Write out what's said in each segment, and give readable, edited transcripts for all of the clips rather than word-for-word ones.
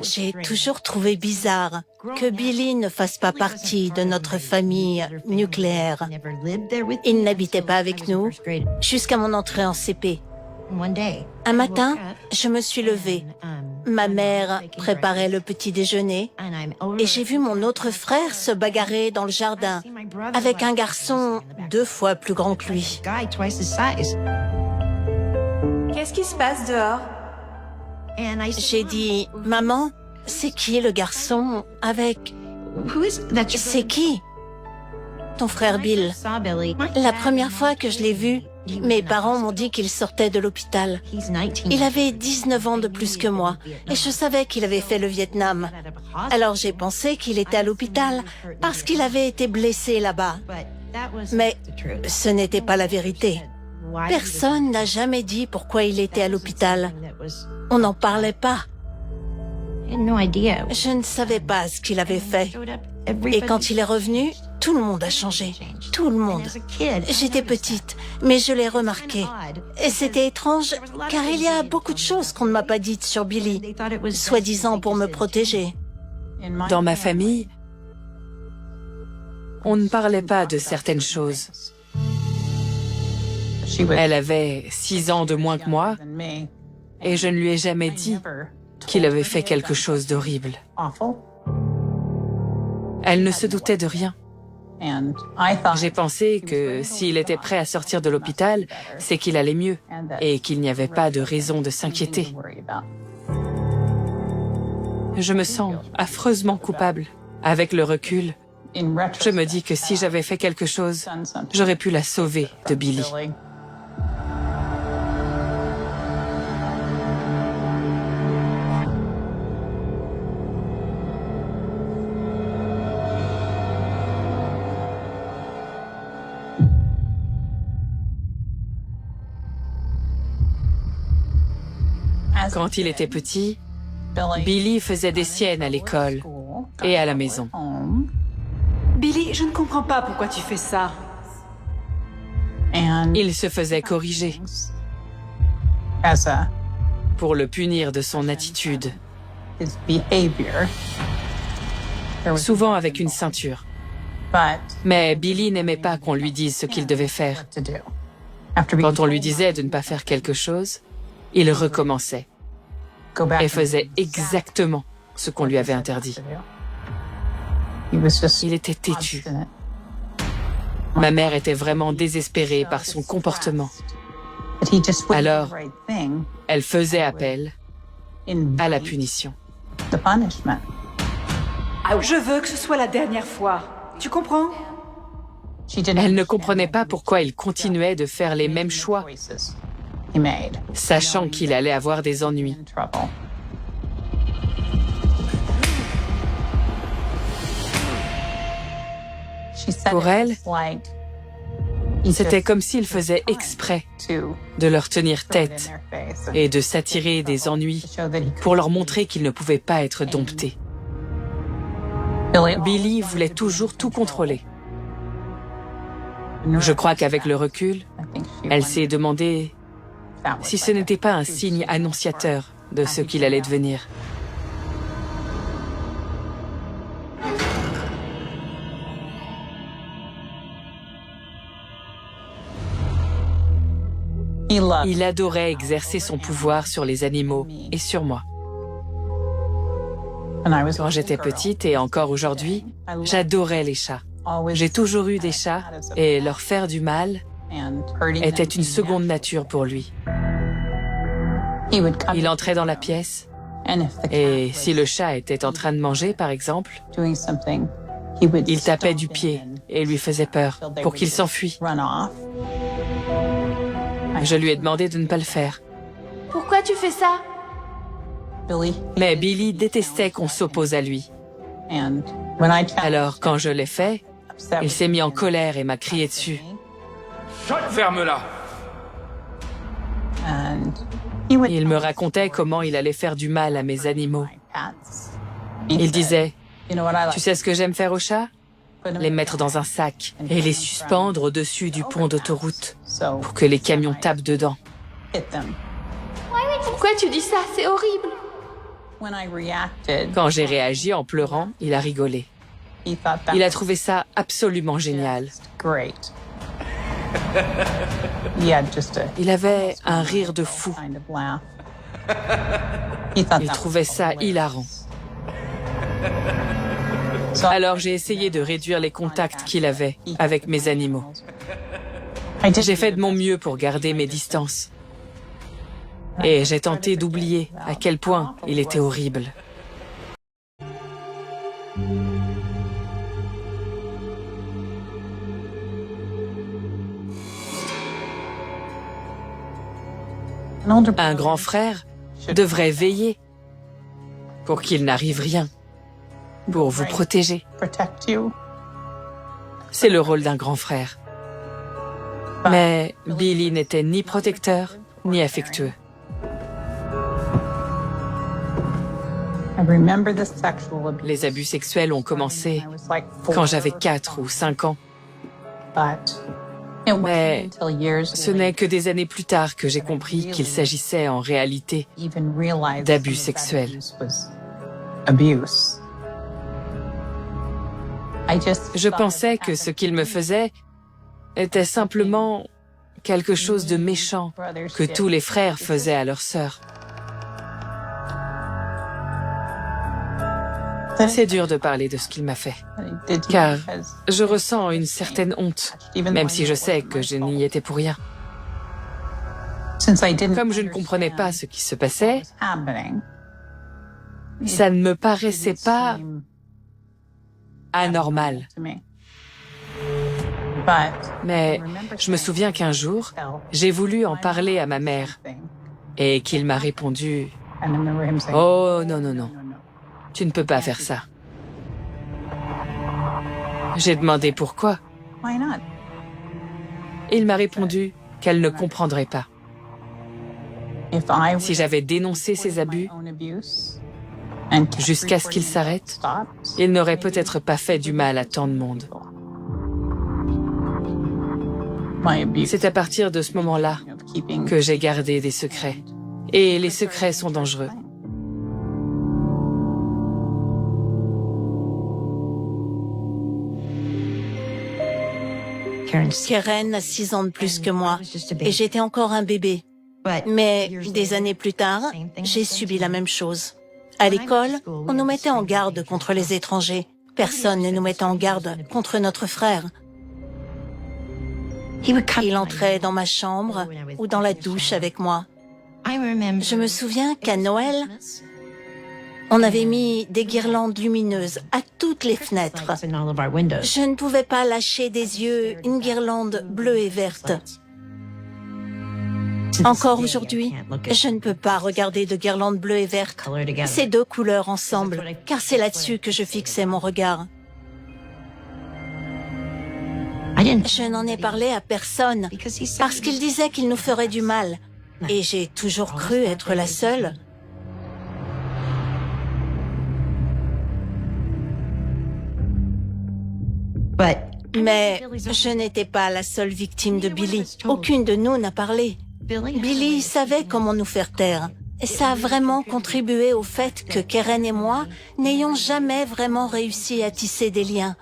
J'ai toujours trouvé bizarre que Billy ne fasse pas partie de notre famille nucléaire. Il n'habitait pas avec nous jusqu'à mon entrée en CP. Un matin, je me suis levée. Ma mère préparait le petit déjeuner et j'ai vu mon autre frère se bagarrer dans le jardin avec un garçon 2 fois plus grand que lui. Qu'est-ce qui se passe dehors? J'ai dit, « Maman, c'est qui le garçon avec... C'est qui? Ton frère Bill. » La première fois que je l'ai vu, mes parents m'ont dit qu'il sortait de l'hôpital. Il avait 19 ans de plus que moi et je savais qu'il avait fait le Vietnam. Alors j'ai pensé qu'il était à l'hôpital parce qu'il avait été blessé là-bas. Mais ce n'était pas la vérité. Personne n'a jamais dit pourquoi il était à l'hôpital. On n'en parlait pas. Je ne savais pas ce qu'il avait fait. Et quand il est revenu, tout le monde a changé. Tout le monde. J'étais petite, mais je l'ai remarqué. Et c'était étrange, car il y a beaucoup de choses qu'on ne m'a pas dites sur Billy, soi-disant pour me protéger. Dans ma famille, on ne parlait pas de certaines choses. Elle avait 6 ans de moins que moi, et je ne lui ai jamais dit qu'il avait fait quelque chose d'horrible. Elle ne se doutait de rien. J'ai pensé que s'il était prêt à sortir de l'hôpital, c'est qu'il allait mieux et qu'il n'y avait pas de raison de s'inquiéter. Je me sens affreusement coupable. Avec le recul, je me dis que si j'avais fait quelque chose, j'aurais pu la sauver de Billy. Quand il était petit, Billy faisait des siennes à l'école et à la maison. Billy, je ne comprends pas pourquoi tu fais ça. Il se faisait corriger pour le punir de son attitude, souvent avec une ceinture. Mais Billy n'aimait pas qu'on lui dise ce qu'il devait faire. Quand on lui disait de ne pas faire quelque chose, il recommençait et faisait exactement ce qu'on lui avait interdit. Il était têtu. Ma mère était vraiment désespérée par son comportement. Alors, elle faisait appel à la punition. Je veux que ce soit la dernière fois. Tu comprends? Elle ne comprenait pas pourquoi il continuait de faire les mêmes choix, sachant qu'il allait avoir des ennuis. Pour elle, c'était comme s'il faisait exprès de leur tenir tête et de s'attirer des ennuis pour leur montrer qu'il ne pouvait pas être dompté. Billy voulait toujours tout contrôler. Je crois qu'avec le recul, elle s'est demandé si ce n'était pas un signe annonciateur de ce qu'il allait devenir. Il adorait exercer son pouvoir sur les animaux et sur moi. Quand j'étais petite et encore aujourd'hui, j'adorais les chats. J'ai toujours eu des chats et leur faire du mal était une seconde nature pour lui. Il entrait dans la pièce et si le chat était en train de manger, par exemple, il tapait du pied et lui faisait peur pour qu'il s'enfuit. Je lui ai demandé de ne pas le faire. Pourquoi tu fais ça? Mais Billy détestait qu'on s'oppose à lui. Alors, quand je l'ai fait, il s'est mis en colère et m'a crié dessus. Ferme-la! Il me racontait comment il allait faire du mal à mes animaux. Il disait, tu sais ce que j'aime faire aux chats? Les mettre dans un sac et les suspendre au-dessus du pont d'autoroute pour que les camions tapent dedans. Pourquoi tu dis ça? C'est horrible. Quand j'ai réagi en pleurant, il a rigolé. Il a trouvé ça absolument génial. Il avait un rire de fou. Il trouvait ça hilarant. Alors j'ai essayé de réduire les contacts qu'il avait avec mes animaux. J'ai fait de mon mieux pour garder mes distances. Et j'ai tenté d'oublier à quel point il était horrible. Un grand frère devrait veiller pour qu'il n'arrive rien, pour vous protéger. C'est le rôle d'un grand frère. Mais Billy n'était ni protecteur, ni affectueux. Les abus sexuels ont commencé quand j'avais 4 ou 5 ans. Mais ce n'est que des années plus tard que j'ai compris qu'il s'agissait en réalité d'abus sexuels. Je pensais que ce qu'il me faisait était simplement quelque chose de méchant que tous les frères faisaient à leurs sœurs. C'est dur de parler de ce qu'il m'a fait, car je ressens une certaine honte, même si je sais que je n'y étais pour rien. Comme je ne comprenais pas ce qui se passait, ça ne me paraissait pas anormal. Mais je me souviens qu'un jour, j'ai voulu en parler à ma mère et qu'il m'a répondu « Oh non, non, non. Tu ne peux pas faire ça. » J'ai demandé pourquoi. Il m'a répondu qu'elle ne comprendrait pas. Si j'avais dénoncé ces abus, jusqu'à ce qu'ils s'arrêtent, ils n'auraient peut-être pas fait du mal à tant de monde. C'est à partir de ce moment-là que j'ai gardé des secrets. Et les secrets sont dangereux. Keren a 6 ans de plus que moi et j'étais encore un bébé. Mais des années plus tard, j'ai subi la même chose. À l'école, on nous mettait en garde contre les étrangers. Personne ne nous mettait en garde contre notre frère. Il entrait dans ma chambre ou dans la douche avec moi. Je me souviens qu'à Noël, on avait mis des guirlandes lumineuses à toutes les fenêtres. Je ne pouvais pas lâcher des yeux une guirlande bleue et verte. Encore aujourd'hui, je ne peux pas regarder de guirlandes bleues et vertes, ces deux couleurs ensemble, car c'est là-dessus que je fixais mon regard. Je n'en ai parlé à personne, parce qu'il disait qu'il nous ferait du mal, et j'ai toujours cru être la seule. Mais je n'étais pas la seule victime de Billy. Aucune de nous n'a parlé. Billy savait comment nous faire taire. Et ça a vraiment contribué au fait que Keren et moi n'ayons jamais vraiment réussi à tisser des liens.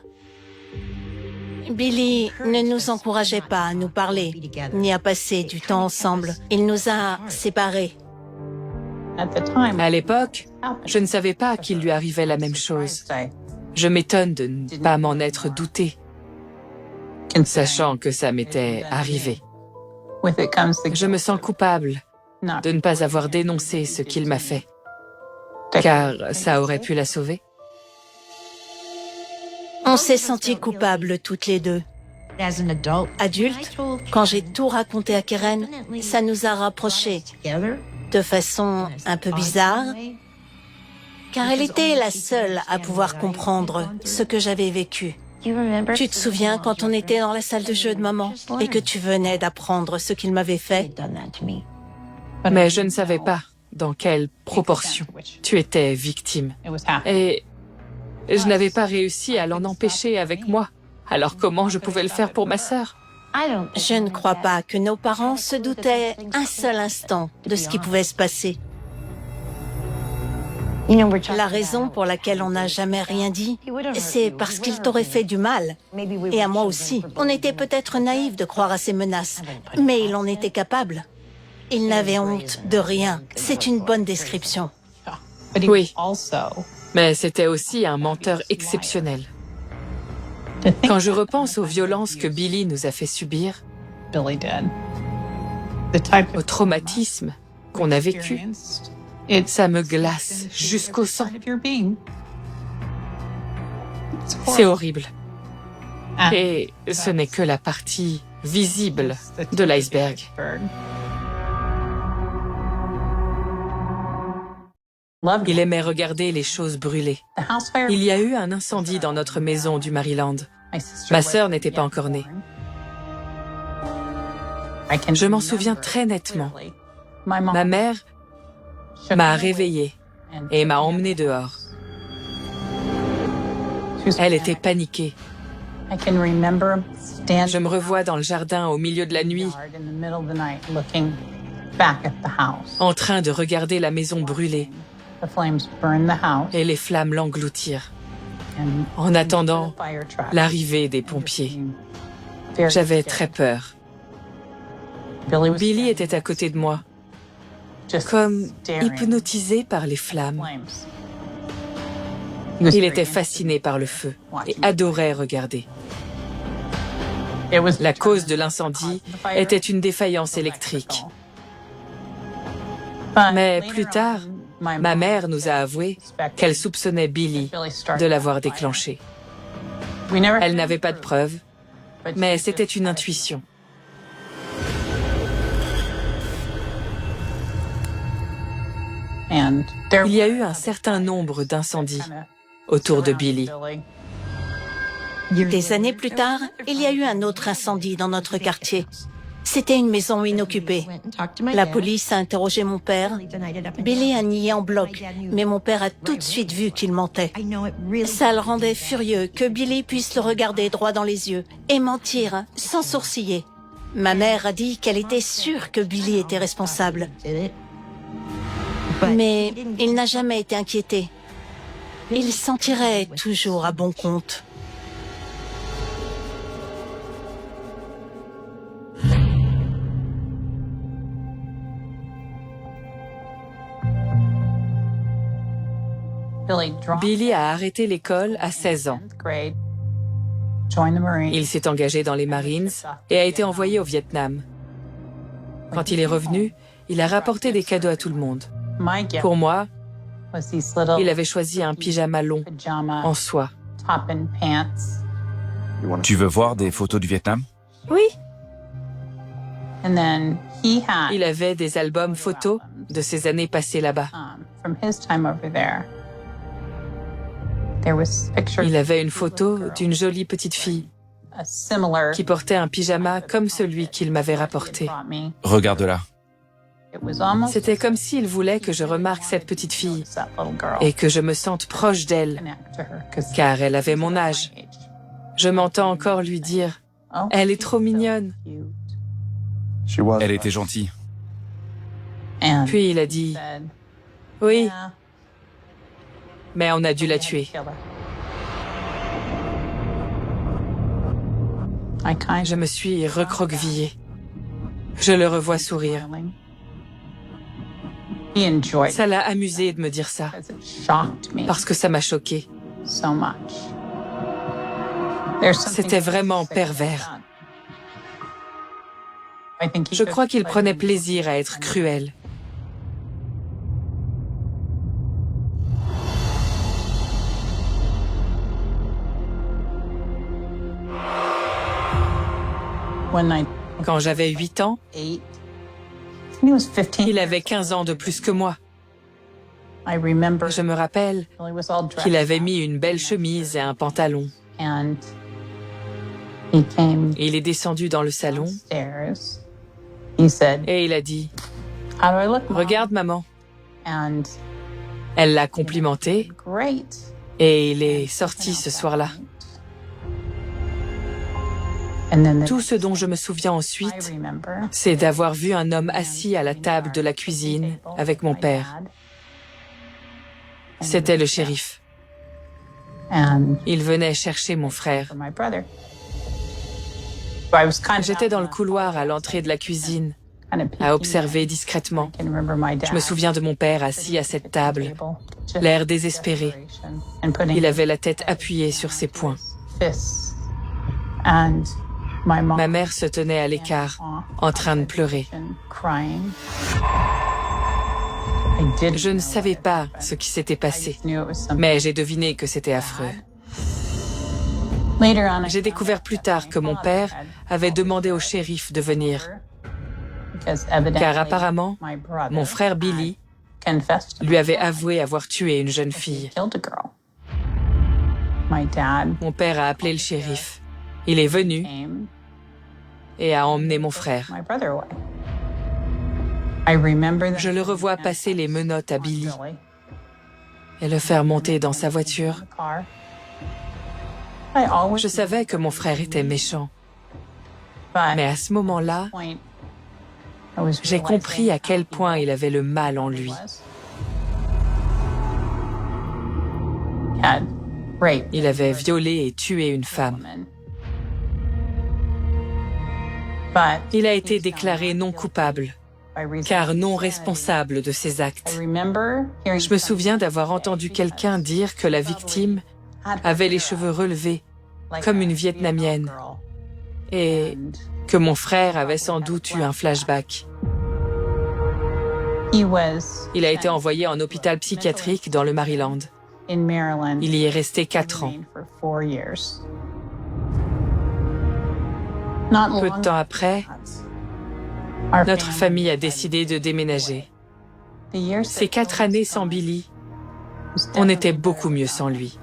Billy ne nous encourageait pas à nous parler, ni à passer du temps ensemble. Il nous a séparés. À l'époque, je ne savais pas qu'il lui arrivait la même chose. Je m'étonne de ne pas m'en être douté, sachant que ça m'était arrivé. Je me sens coupable de ne pas avoir dénoncé ce qu'il m'a fait, car ça aurait pu la sauver. On s'est sentis coupables toutes les deux. Adultes, quand j'ai tout raconté à Keren, ça nous a rapprochés de façon un peu bizarre, car elle était la seule à pouvoir comprendre ce que j'avais vécu. Tu te souviens quand on était dans la salle de jeu de maman et que tu venais d'apprendre ce qu'il m'avait fait? Mais je ne savais pas dans quelle proportion tu étais victime. Et Je n'avais pas réussi à l'en empêcher avec moi. Alors comment je pouvais le faire pour ma sœur? Je ne crois pas que nos parents se doutaient un seul instant de ce qui pouvait se passer. La raison pour laquelle on n'a jamais rien dit, c'est parce qu'il t'aurait fait du mal. Et à moi aussi. On était peut-être naïfs de croire à ces menaces, mais il en était capable. Il n'avait honte de rien. C'est une bonne description. Oui, mais c'était aussi un menteur exceptionnel. Quand je repense aux violences que Billy nous a fait subir, au traumatisme qu'on a vécu, ça me glace jusqu'au sang. C'est horrible. Et ce n'est que la partie visible de l'iceberg. Il aimait regarder les choses brûler. Il y a eu un incendie dans notre maison du Maryland. Ma sœur n'était pas encore née. Je m'en souviens très nettement. Ma mère m'a réveillée et m'a emmenée dehors. Elle était paniquée. Je me revois dans le jardin au milieu de la nuit, en train de regarder la maison brûler et les flammes l'engloutir, en attendant l'arrivée des pompiers. J'avais très peur. Billy était à côté de moi, comme hypnotisé par les flammes. Il était fasciné par le feu et adorait regarder. La cause de l'incendie était une défaillance électrique. Mais plus tard, ma mère nous a avoué qu'elle soupçonnait Billy de l'avoir déclenché. Elle n'avait pas de preuves, mais c'était une intuition. Il y a eu un certain nombre d'incendies autour de Billy. Des années plus tard, il y a eu un autre incendie dans notre quartier. C'était une maison inoccupée. La police a interrogé mon père. Billy a nié en bloc, mais mon père a tout de suite vu qu'il mentait. Ça le rendait furieux que Billy puisse le regarder droit dans les yeux et mentir sans sourciller. Ma mère a dit qu'elle était sûre que Billy était responsable. Mais il n'a jamais été inquiété. Il s'en tirait toujours à bon compte. Billy a arrêté l'école à 16 ans. Il s'est engagé dans les Marines et a été envoyé au Vietnam. Quand il est revenu, il a rapporté des cadeaux à tout le monde. Pour moi, il avait choisi un pyjama long, en soie. Tu veux voir des photos du Vietnam? Oui. Il avait des albums photos de ses années passées là-bas. Il avait une photo d'une jolie petite fille qui portait un pyjama comme celui qu'il m'avait rapporté. Regarde-la. C'était comme s'il voulait que je remarque cette petite fille et que je me sente proche d'elle, car elle avait mon âge. Je m'entends encore lui dire « Elle est trop mignonne ». Elle était gentille. Puis il a dit « Oui, mais on a dû la tuer ». Je me suis recroquevillée. Je le revois sourire. Ça l'a amusé de me dire ça, parce que ça m'a choquée. C'était vraiment pervers. Je crois qu'il prenait plaisir à être cruel. Quand j'avais 8 ans, il avait 15 ans de plus que moi. Je me rappelle qu'il avait mis une belle chemise et un pantalon. Il est descendu dans le salon et il a dit « Regarde, maman ». Elle l'a complimenté Et il est sorti ce soir-là. Tout ce dont je me souviens ensuite, c'est d'avoir vu un homme assis à la table de la cuisine avec mon père. C'était le shérif. Il venait chercher mon frère. J'étais dans le couloir à l'entrée de la cuisine, à observer discrètement. Je me souviens de mon père assis à cette table, l'air désespéré. Il avait la tête appuyée sur ses poings. Ma mère se tenait à l'écart, en train de pleurer. Je ne savais pas ce qui s'était passé, mais j'ai deviné que c'était affreux. J'ai découvert plus tard que mon père avait demandé au shérif de venir, car apparemment, mon frère Billy lui avait avoué avoir tué une jeune fille. Mon père a appelé le shérif. Il est venu et a emmené mon frère. Je le revois passer les menottes à Billy et le faire monter dans sa voiture. Je savais que mon frère était méchant, mais à ce moment-là, j'ai compris à quel point il avait le mal en lui. Il avait violé et tué une femme. Il a été déclaré non coupable, car non responsable de ses actes. Je me souviens d'avoir entendu quelqu'un dire que la victime avait les cheveux relevés, comme une Vietnamienne, et que mon frère avait sans doute eu un flashback. Il a été envoyé en hôpital psychiatrique dans le Maryland. Il y est resté 4 ans. Peu de temps après, notre famille a décidé de déménager. Ces 4 années sans Billy, on était beaucoup mieux sans lui.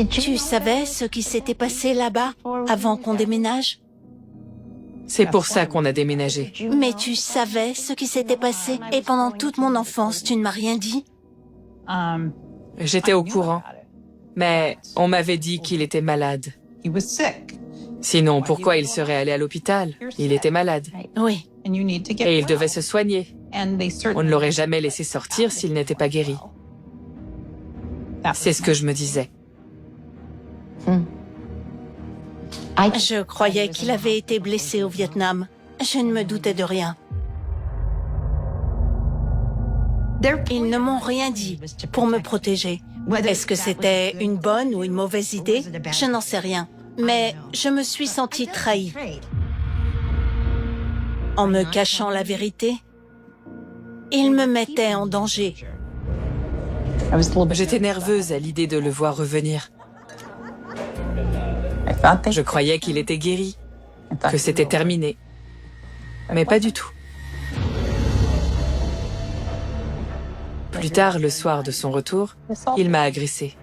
Tu savais ce qui s'était passé là-bas avant qu'on déménage? C'est pour ça qu'on a déménagé. Mais tu savais ce qui s'était passé et pendant toute mon enfance, tu ne m'as rien dit? J'étais au courant, mais on m'avait dit qu'il était malade. Sinon, pourquoi il serait allé à l'hôpital? Il était malade. Oui. Et il devait se soigner. On ne l'aurait jamais laissé sortir s'il n'était pas guéri. C'est ce que je me disais. Je croyais qu'il avait été blessé au Vietnam. Je ne me doutais de rien. Ils ne m'ont rien dit pour me protéger. Est-ce que c'était une bonne ou une mauvaise idée? Je n'en sais rien. Mais je me suis sentie trahie. En me cachant la vérité, ils me mettaient en danger. J'étais nerveuse à l'idée de le voir revenir. Je croyais qu'il était guéri, que c'était terminé. Mais pas du tout. Plus tard, le soir de son retour, il m'a agressée.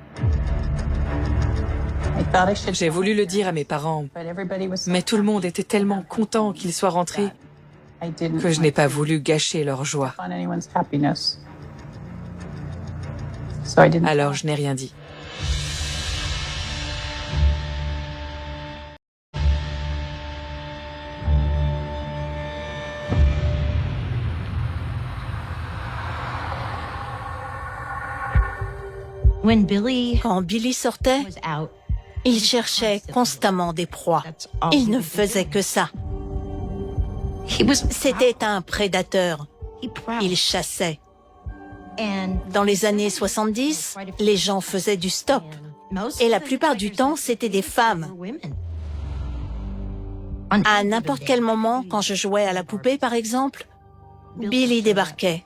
J'ai voulu le dire à mes parents, mais tout le monde était tellement content qu'il soit rentré que je n'ai pas voulu gâcher leur joie. Alors je n'ai rien dit. Quand Billy sortait, il cherchait constamment des proies. Il ne faisait que ça. C'était un prédateur. Il chassait. Dans les années 70, les gens faisaient du stop. Et la plupart du temps, c'était des femmes. À n'importe quel moment, quand je jouais à la poupée, par exemple, Billy débarquait,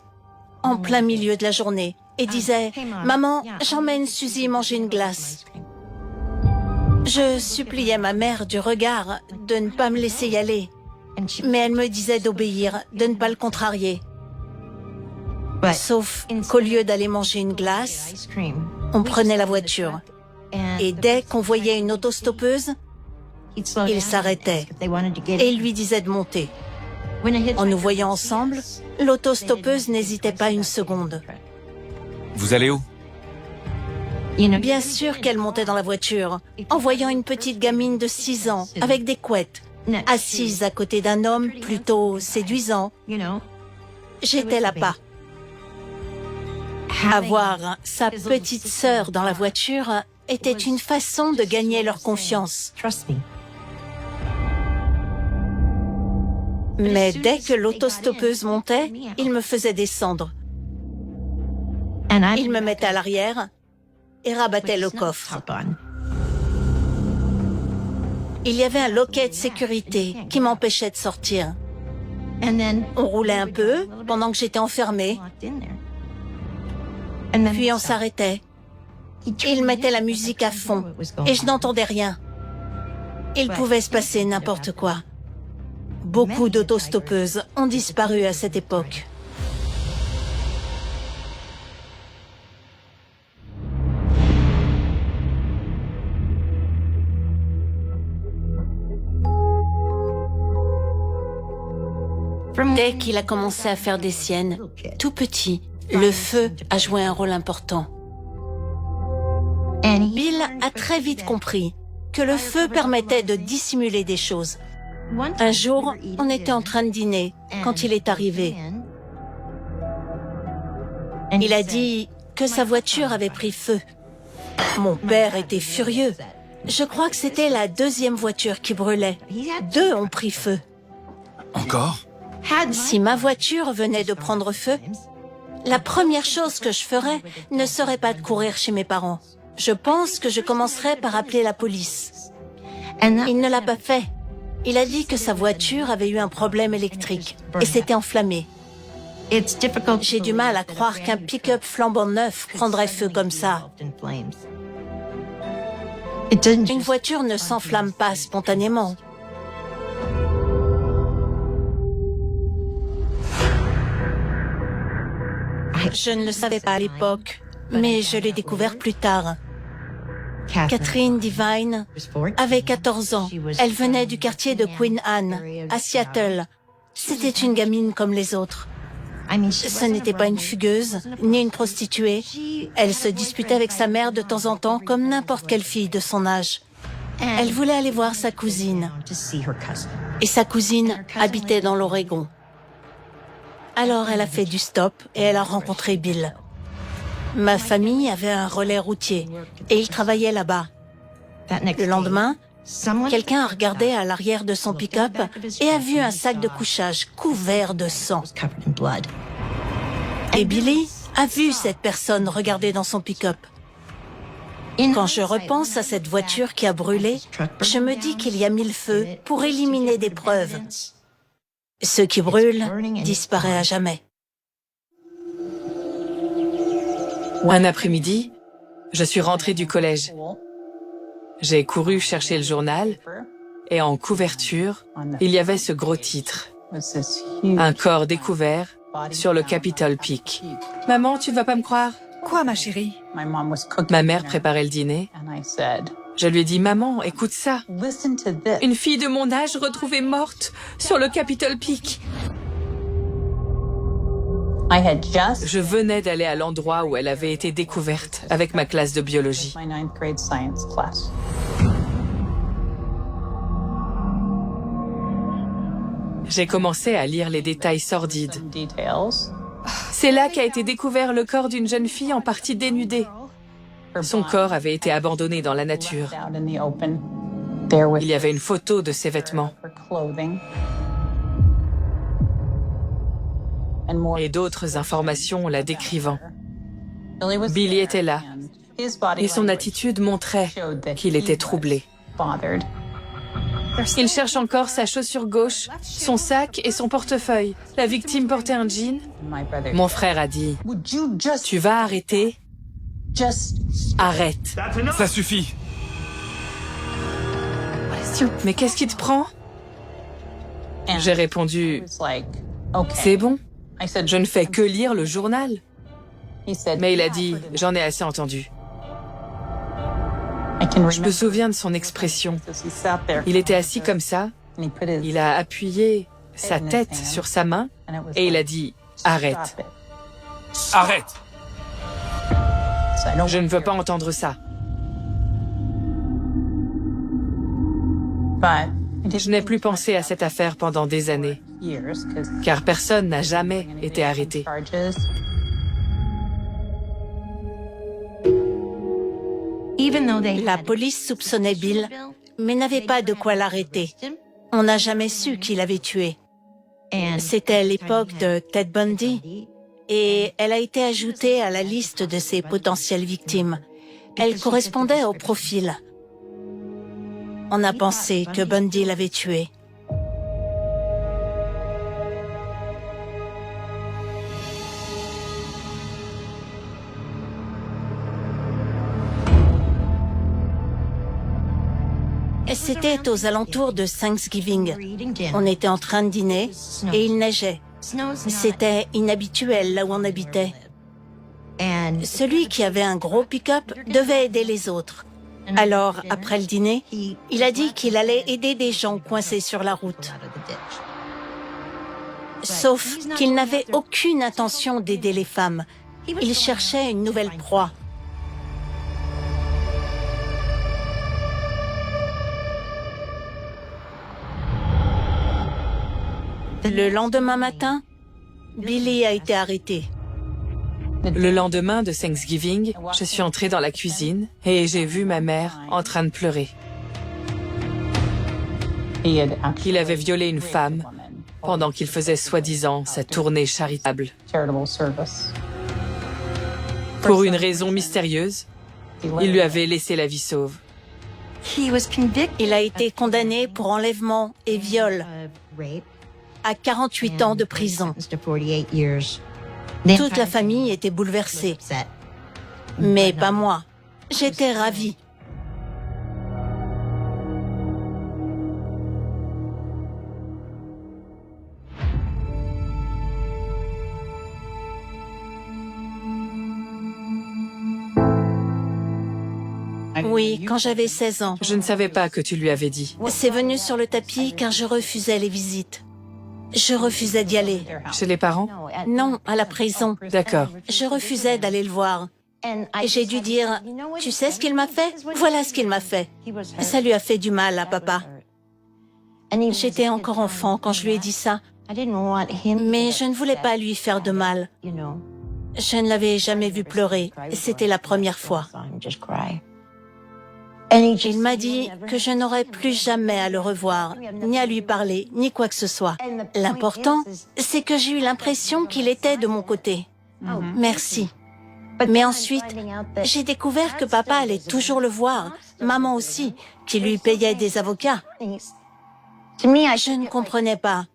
en plein milieu de la journée, et disait « Maman, j'emmène Suzy manger une glace ». Je suppliais ma mère du regard de ne pas me laisser y aller, mais elle me disait d'obéir, de ne pas le contrarier. Sauf qu'au lieu d'aller manger une glace, on prenait la voiture. Et dès qu'on voyait une autostoppeuse, Il s'arrêtait et il lui disait de monter. En nous voyant ensemble, l'autostoppeuse n'hésitait pas une seconde. Vous allez où? Bien sûr qu'elle montait dans la voiture, en voyant une petite gamine de 6 ans, avec des couettes, assise à côté d'un homme plutôt séduisant. J'étais là-bas. Avoir sa petite sœur dans la voiture était une façon de gagner leur confiance. Mais dès que l'autostoppeuse montait, il me faisait descendre. Il me mettait à l'arrière et rabattait le coffre. Il y avait un loquet de sécurité qui m'empêchait de sortir. On roulait un peu pendant que j'étais enfermée. Puis on s'arrêtait. Il mettait la musique à fond et je n'entendais rien. Il pouvait se passer n'importe quoi. Beaucoup d'autostoppeuses ont disparu à cette époque. Dès qu'il a commencé à faire des siennes, tout petit, le feu a joué un rôle important. Bill a très vite compris que le feu permettait de dissimuler des choses. Un jour, on était en train de dîner quand il est arrivé. Il a dit que sa voiture avait pris feu. Mon père était furieux. Je crois que c'était la deuxième voiture qui brûlait. 2 ont pris feu. Encore? Si ma voiture venait de prendre feu, la première chose que je ferais ne serait pas de courir chez mes parents. Je pense que je commencerais par appeler la police. Il ne l'a pas fait. Il a dit que sa voiture avait eu un problème électrique et s'était enflammée. J'ai du mal à croire qu'un pick-up flambant neuf prendrait feu comme ça. Une voiture ne s'enflamme pas spontanément. Je ne le savais pas à l'époque, mais je l'ai découvert plus tard. Catherine Devine avait 14 ans. Elle venait du quartier de Queen Anne, à Seattle. C'était une gamine comme les autres. Ce n'était pas une fugueuse, ni une prostituée. Elle se disputait avec sa mère de temps en temps, comme n'importe quelle fille de son âge. Elle voulait aller voir sa cousine. Et sa cousine habitait dans l'Oregon. Alors elle a fait du stop et elle a rencontré Bill. Ma famille avait un relais routier et il travaillait là-bas. Le lendemain, quelqu'un a regardé à l'arrière de son pick-up et a vu un sac de couchage couvert de sang. Et Billy a vu cette personne regarder dans son pick-up. Quand je repense à cette voiture qui a brûlé, je me dis qu'il y a mis le feu pour éliminer des preuves. Ce qui brûle disparaît à jamais. Un après-midi, je suis rentrée du collège. J'ai couru chercher le journal et en couverture, il y avait ce gros titre. Un corps découvert sur le Capitol Peak. Maman, tu vas pas me croire? Quoi, ma chérie? Ma mère préparait le dîner. Je lui ai dit, maman, écoute ça. Une fille de mon âge retrouvée morte sur le Capitol Peak. Je venais d'aller à l'endroit où elle avait été découverte avec ma classe de biologie. J'ai commencé à lire les détails sordides. C'est là qu'a été découvert le corps d'une jeune fille en partie dénudée. Son corps avait été abandonné dans la nature. Il y avait une photo de ses vêtements. Et d'autres informations la décrivant. Billy était là, et son attitude montrait qu'il était troublé. Il cherche encore sa chaussure gauche, son sac et son portefeuille. La victime portait un jean. Mon frère a dit, « Tu vas arrêter? Arrête. » Ça suffit. Mais qu'est-ce qui te prend? J'ai répondu, « C'est bon. Je ne fais que lire le journal. » Mais il a dit, « J'en ai assez entendu. » Je me souviens de son expression. Il était assis comme ça, il a appuyé sa tête sur sa main et il a dit « Arrête ». Arrête! Je ne veux pas entendre ça. Je n'ai plus pensé à cette affaire pendant des années, car personne n'a jamais été arrêté. La police soupçonnait Bill, mais n'avait pas de quoi l'arrêter. On n'a jamais su qui l'avait tué. C'était l'époque de Ted Bundy, et elle a été ajoutée à la liste de ses potentielles victimes. Elle correspondait au profil. On a pensé que Bundy l'avait tuée. C'était aux alentours de Thanksgiving. On était en train de dîner et il neigeait. C'était inhabituel là où on habitait. Celui qui avait un gros pick-up devait aider les autres. Alors, après le dîner, il a dit qu'il allait aider des gens coincés sur la route. Sauf qu'il n'avait aucune intention d'aider les femmes. Il cherchait une nouvelle proie. Le lendemain matin, Billy a été arrêté. Le lendemain de Thanksgiving, je suis entrée dans la cuisine et j'ai vu ma mère en train de pleurer. Il avait violé une femme pendant qu'il faisait soi-disant sa tournée charitable. Pour une raison mystérieuse, il lui avait laissé la vie sauve. Il a été condamné pour enlèvement et viol à 48 ans de prison. Toute la famille était bouleversée. Mais pas moi. J'étais ravie. Oui, quand j'avais 16 ans. Je ne savais pas que tu lui avais dit. C'est venu sur le tapis car je refusais les visites. Je refusais d'y aller. Chez les parents? Non, à la prison. D'accord. Je refusais d'aller le voir. Et j'ai dû dire, tu sais ce qu'il m'a fait? Voilà ce qu'il m'a fait. Ça lui a fait du mal à papa. J'étais encore enfant quand je lui ai dit ça. Mais je ne voulais pas lui faire de mal. Je ne l'avais jamais vu pleurer. C'était la première fois. Il m'a dit que je n'aurais plus jamais à le revoir, ni à lui parler, ni quoi que ce soit. L'important, c'est que j'ai eu l'impression qu'il était de mon côté. Merci. Mais ensuite, j'ai découvert que papa allait toujours le voir, maman aussi, qui lui payait des avocats. Je ne comprenais pas.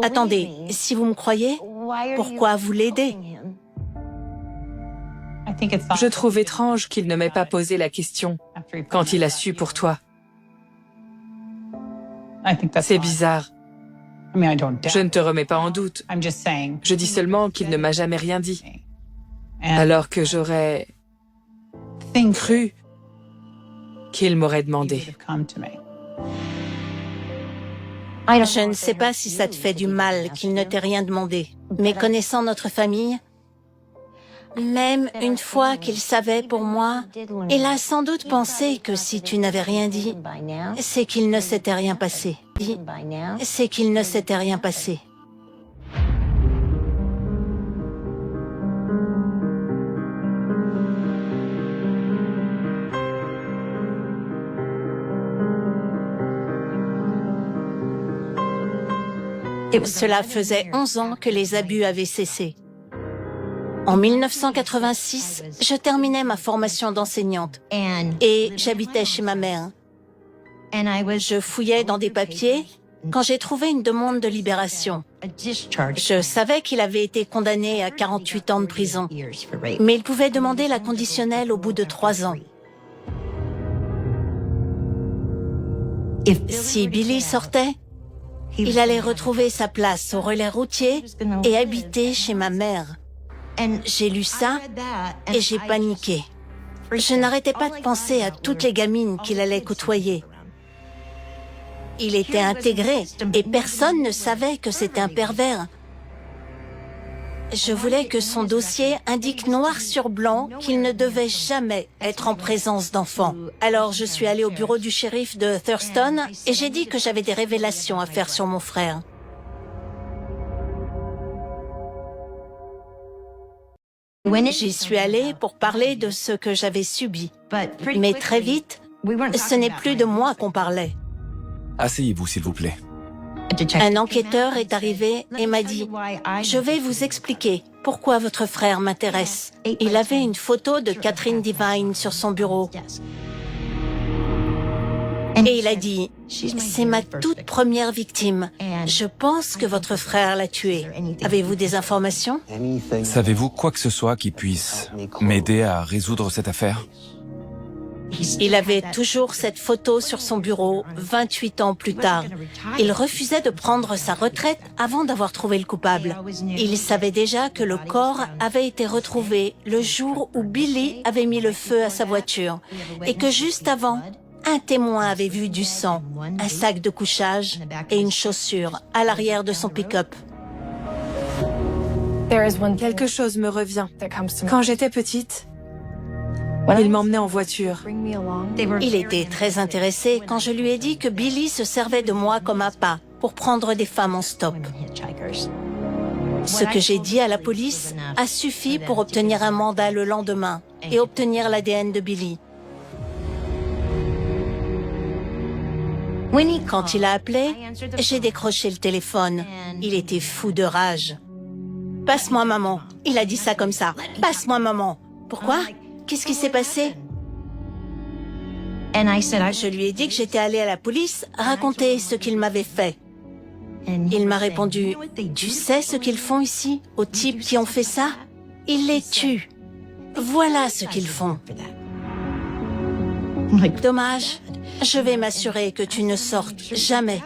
Attendez, si vous me croyez, pourquoi vous l'aidez? Je trouve étrange qu'il ne m'ait pas posé la question quand il a su pour toi. C'est bizarre. Je ne te remets pas en doute. Je dis seulement qu'il ne m'a jamais rien dit. Alors que j'aurais cru qu'il m'aurait demandé. Je ne sais pas si ça te fait du mal qu'il ne t'ait rien demandé. Mais connaissant notre famille, même une fois qu'il savait pour moi, il a sans doute pensé que si tu n'avais rien dit, c'est qu'il ne s'était rien passé. C'est qu'il ne s'était rien passé. Cela faisait 11 ans que les abus avaient cessé. En 1986, je terminais ma formation d'enseignante et j'habitais chez ma mère. Je fouillais dans des papiers quand j'ai trouvé une demande de libération. Je savais qu'il avait été condamné à 48 ans de prison, mais il pouvait demander la conditionnelle au bout de 3 ans. Si Billy sortait, il allait retrouver sa place au relais routier et habiter chez ma mère. J'ai lu ça et j'ai paniqué. Je n'arrêtais pas de penser à toutes les gamines qu'il allait côtoyer. Il était intégré et personne ne savait que c'était un pervers. Je voulais que son dossier indique noir sur blanc qu'il ne devait jamais être en présence d'enfants. Alors je suis allée au bureau du shérif de Thurston et j'ai dit que j'avais des révélations à faire sur mon frère. J'y suis allée pour parler de ce que j'avais subi. Mais très vite, ce n'est plus de moi qu'on parlait. Asseyez-vous, s'il vous plaît. Un enquêteur est arrivé et m'a dit « Je vais vous expliquer pourquoi votre frère m'intéresse. » Il avait une photo de Catherine Devine sur son bureau. Et il a dit « C'est ma toute première victime. Je pense que votre frère l'a tuée. Avez-vous des informations ?» Savez-vous quoi que ce soit qui puisse m'aider à résoudre cette affaire? Il avait toujours cette photo sur son bureau 28 ans plus tard. Il refusait de prendre sa retraite avant d'avoir trouvé le coupable. Il savait déjà que le corps avait été retrouvé le jour où Billy avait mis le feu à sa voiture et que juste avant, un témoin avait vu du sang, un sac de couchage et une chaussure à l'arrière de son pick-up. Quelque chose me revient. Quand j'étais petite, il m'emmenait en voiture. Il était très intéressé quand je lui ai dit que Billy se servait de moi comme appât pour prendre des femmes en stop. Ce que j'ai dit à la police a suffi pour obtenir un mandat le lendemain et obtenir l'ADN de Billy. Quand il a appelé, j'ai décroché le téléphone. Il était fou de rage. « Passe-moi maman !» Il a dit ça comme ça. « Passe-moi maman !» Pourquoi ? Qu'est-ce qui s'est passé? Je lui ai dit que j'étais allée à la police raconter ce qu'il m'avait fait. Il m'a répondu, « Tu sais ce qu'ils font ici, aux types qui ont fait ça? Ils les tuent. Voilà ce qu'ils font. » Dommage. Je vais m'assurer que tu ne sortes jamais.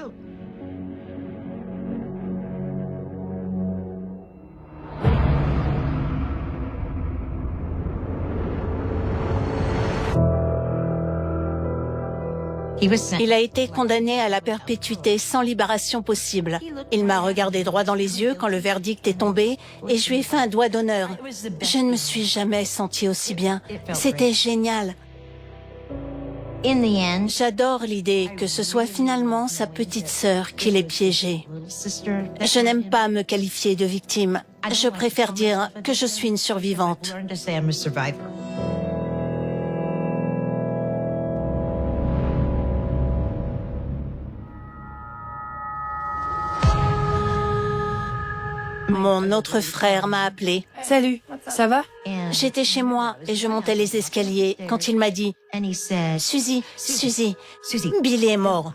Il a été condamné à la perpétuité sans libération possible. Il m'a regardé droit dans les yeux quand le verdict est tombé et je lui ai fait un doigt d'honneur. Je ne me suis jamais sentie aussi bien. C'était génial. J'adore l'idée que ce soit finalement sa petite sœur qui l'ait piégé. Je n'aime pas me qualifier de victime. Je préfère dire que je suis une survivante. Mon autre frère m'a appelé. Salut, ça va? J'étais chez moi et je montais les escaliers quand il m'a dit « Suzy, Billy est mort. »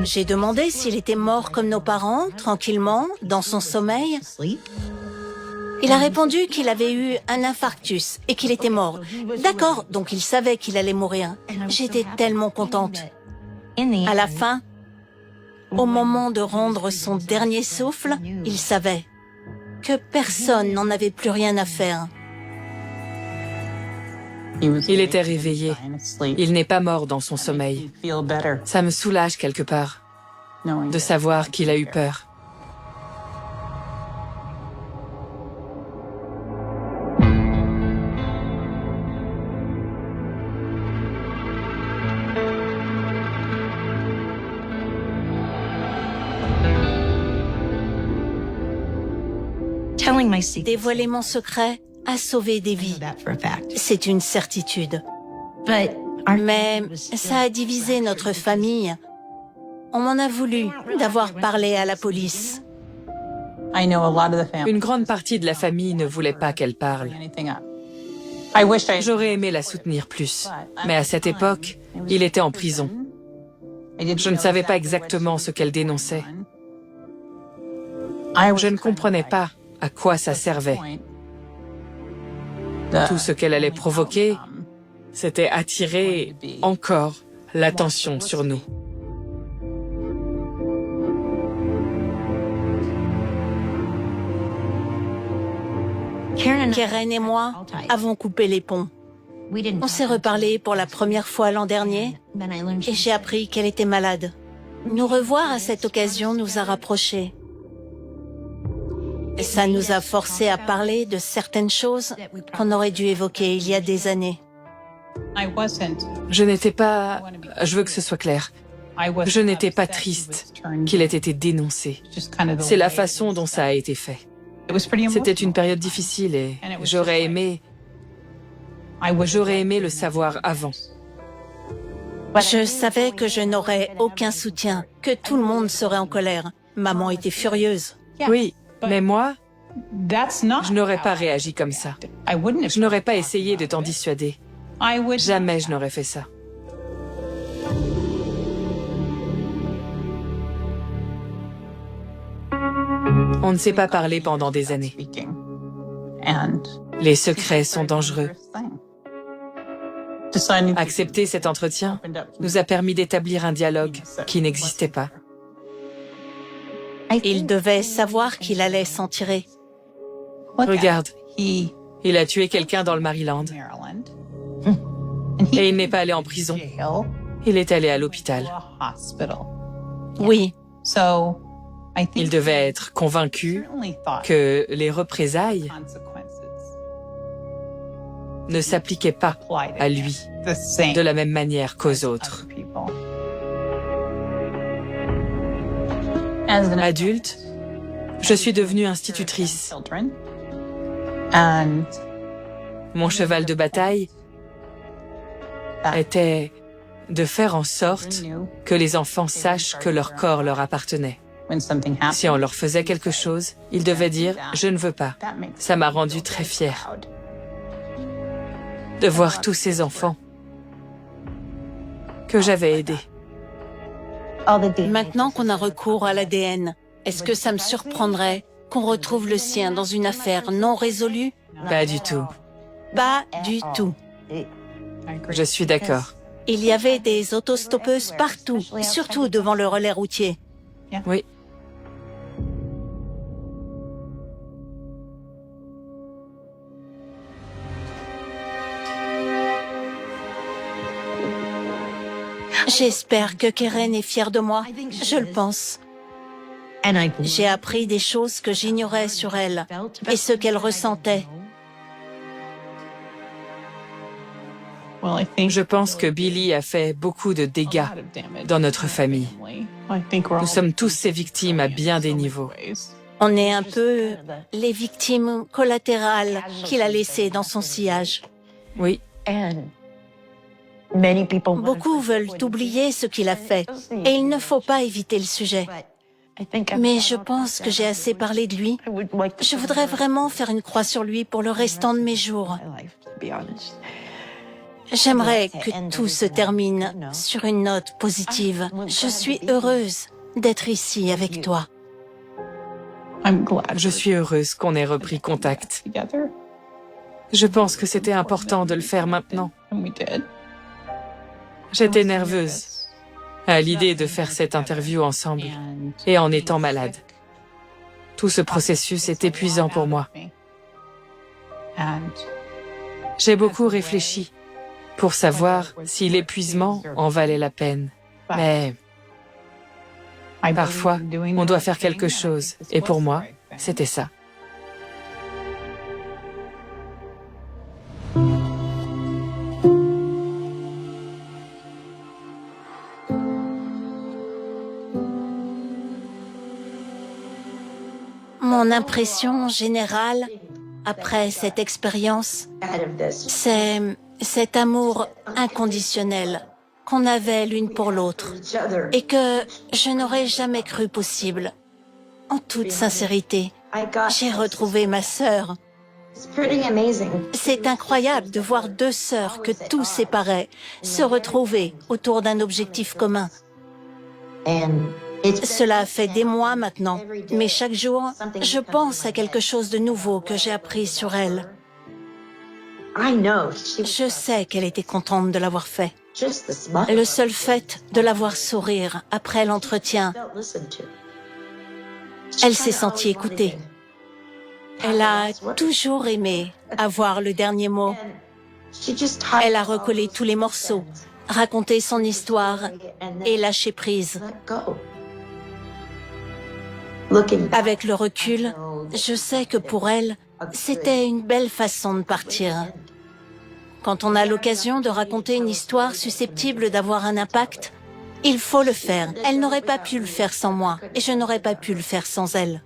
J'ai demandé s'il était mort comme nos parents, tranquillement, dans son sommeil. Il a répondu qu'il avait eu un infarctus et qu'il était mort. D'accord, donc il savait qu'il allait mourir. J'étais tellement contente. À la fin, au moment de rendre son dernier souffle, il savait que personne n'en avait plus rien à faire. Il était réveillé. Il n'est pas mort dans son sommeil. Ça me soulage quelque part de savoir qu'il a eu peur. Dévoiler mon secret a sauvé des vies. C'est une certitude. Mais ça a divisé notre famille. On m'en a voulu d'avoir parlé à la police. Une grande partie de la famille ne voulait pas qu'elle parle. J'aurais aimé la soutenir plus. Mais à cette époque, il était en prison. Je ne savais pas exactement ce qu'elle dénonçait. Je ne comprenais pas à quoi ça servait. Tout ce qu'elle allait provoquer, c'était attirer encore l'attention sur nous. Karen et moi avons coupé les ponts. On s'est reparlé pour la première fois l'an dernier et j'ai appris qu'elle était malade. Nous revoir à cette occasion nous a rapprochés. Ça nous a forcés à parler de certaines choses qu'on aurait dû évoquer il y a des années. Je n'étais pas... Je veux que ce soit clair. Je n'étais pas triste qu'il ait été dénoncé. C'est la façon dont ça a été fait. C'était une période difficile et j'aurais aimé le savoir avant. Je savais que je n'aurais aucun soutien, que tout le monde serait en colère. Maman était furieuse. Oui, mais moi, je n'aurais pas réagi comme ça. Je n'aurais pas essayé de t'en dissuader. Jamais je n'aurais fait ça. On ne s'est pas parlé pendant des années. Les secrets sont dangereux. Accepter cet entretien nous a permis d'établir un dialogue qui n'existait pas. Il devait savoir qu'il allait s'en tirer. Regarde, il a tué quelqu'un dans le Maryland. Et il n'est pas allé en prison. Il est allé à l'hôpital. Oui, Il devait être convaincu que les représailles ne s'appliquaient pas à lui de la même manière qu'aux autres. Adulte, je suis devenue institutrice. Mon cheval de bataille était de faire en sorte que les enfants sachent que leur corps leur appartenait. Si on leur faisait quelque chose, ils devaient dire « je ne veux pas ». Ça m'a rendue très fière de voir tous ces enfants que j'avais aidés. maintenant qu'on a recours à l'ADN, est-ce que ça me surprendrait qu'on retrouve le sien dans une affaire non résolue? Pas du tout. Pas du tout. Je suis d'accord. Il y avait des autostoppeuses partout, surtout devant le relais routier. Oui. J'espère que Keren est fière de moi. Je le pense. J'ai appris des choses que j'ignorais sur elle et ce qu'elle ressentait. Je pense que Billy a fait beaucoup de dégâts dans notre famille. Nous sommes tous ses victimes à bien des niveaux. On est un peu les victimes collatérales qu'il a laissées dans son sillage. Oui. Beaucoup veulent oublier ce qu'il a fait et il ne faut pas éviter le sujet. Mais je pense que j'ai assez parlé de lui. Je voudrais vraiment faire une croix sur lui pour le restant de mes jours. J'aimerais que tout se termine sur une note positive. Je suis heureuse d'être ici avec toi. Je suis heureuse qu'on ait repris contact. Je pense que c'était important de le faire maintenant. J'étais nerveuse à l'idée de faire cette interview ensemble et en étant malade. Tout ce processus est épuisant pour moi. J'ai beaucoup réfléchi pour savoir si l'épuisement en valait la peine. Mais parfois, on doit faire quelque chose. Et pour moi, c'était ça. Mon impression générale, après cette expérience, c'est cet amour inconditionnel qu'on avait l'une pour l'autre et que je n'aurais jamais cru possible. En toute sincérité, j'ai retrouvé ma sœur. C'est incroyable de voir deux sœurs que tout séparait se retrouver autour d'un objectif commun. Cela fait des mois maintenant, mais chaque jour, je pense à quelque chose de nouveau que j'ai appris sur elle. Je sais qu'elle était contente de l'avoir fait. Le seul fait de la voir sourire après l'entretien, elle s'est sentie écoutée. Elle a toujours aimé avoir le dernier mot. Elle a recollé tous les morceaux, raconté son histoire et lâché prise. Avec le recul, je sais que pour elle, c'était une belle façon de partir. Quand on a l'occasion de raconter une histoire susceptible d'avoir un impact, il faut le faire. Elle n'aurait pas pu le faire sans moi et je n'aurais pas pu le faire sans elle.